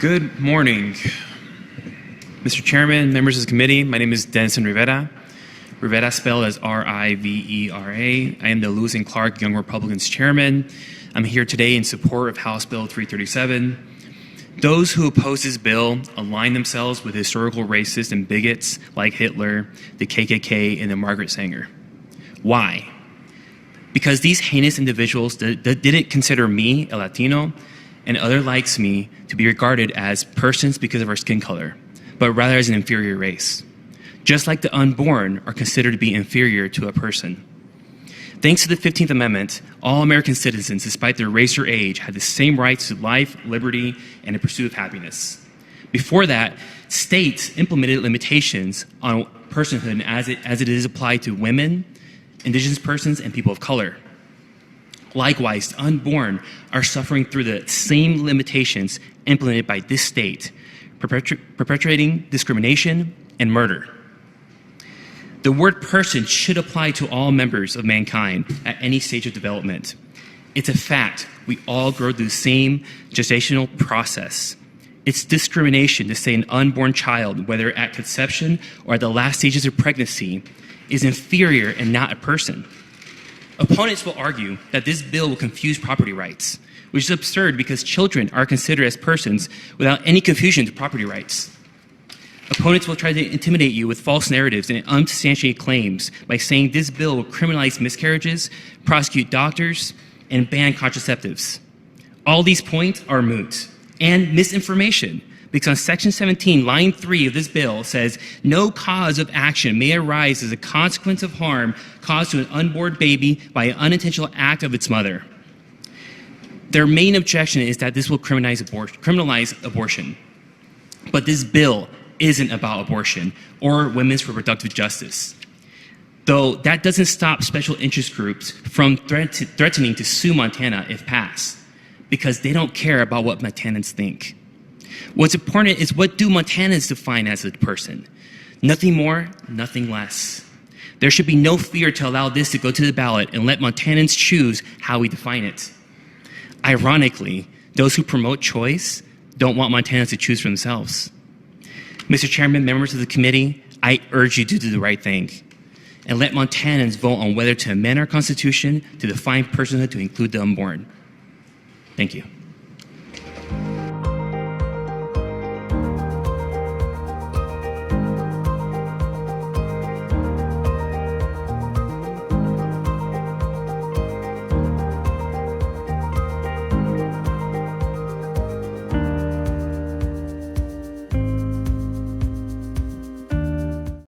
Good morning, Mr. Chairman, members of the committee. My name is Denison Rivera. Rivera spelled as R-I-V-E-R-A. I am the Lewis and Clark Young Republicans chairman. I'm here today in support of House Bill 337. Those who oppose this bill align themselves with historical racists and bigots like Hitler, the KKK, and the Margaret Sanger. Why? Because these heinous individuals didn't consider me, a Latino, and other likes me to be regarded as persons because of our skin color, but rather as an inferior race. Just like the unborn are considered to be inferior to a person. Thanks to the 15th Amendment, all American citizens, despite their race or age, had the same rights to life, liberty, and the pursuit of happiness. Before that, states implemented limitations on personhood as it is applied to women, indigenous persons, and people of color. Likewise, the unborn are suffering through the same limitations implemented by this state, perpetuating discrimination and murder. The word person should apply to all members of mankind at any stage of development. It's a fact. We all grow through the same gestational process. It's discrimination to say an unborn child, whether at conception or at the last stages of pregnancy, is inferior and not a person. Opponents will argue that this bill will confuse property rights, which is absurd because children are considered as persons without any confusion to property rights. Opponents will try to intimidate you with false narratives and unsubstantiated claims by saying this bill will criminalize miscarriages, prosecute doctors, and ban contraceptives. All these points are moot and misinformation because on Section 17, line 3 of this bill says, no cause of action may arise as a consequence of harm caused to an unborn baby by an unintentional act of its mother. Their main objection is that this will criminalize abortion. But this bill isn't about abortion or women's reproductive justice. Though that doesn't stop special interest groups from threatening to sue Montana if passed, because they don't care about what Montanans think. What's important is what do Montanans define as a person? Nothing more, nothing less. There should be no fear to allow this to go to the ballot and let Montanans choose how we define it. Ironically, those who promote choice don't want Montanans to choose for themselves. Mr. Chairman, members of the committee, I urge you to do the right thing and let Montanans vote on whether to amend our Constitution to define personhood to include the unborn. Thank you.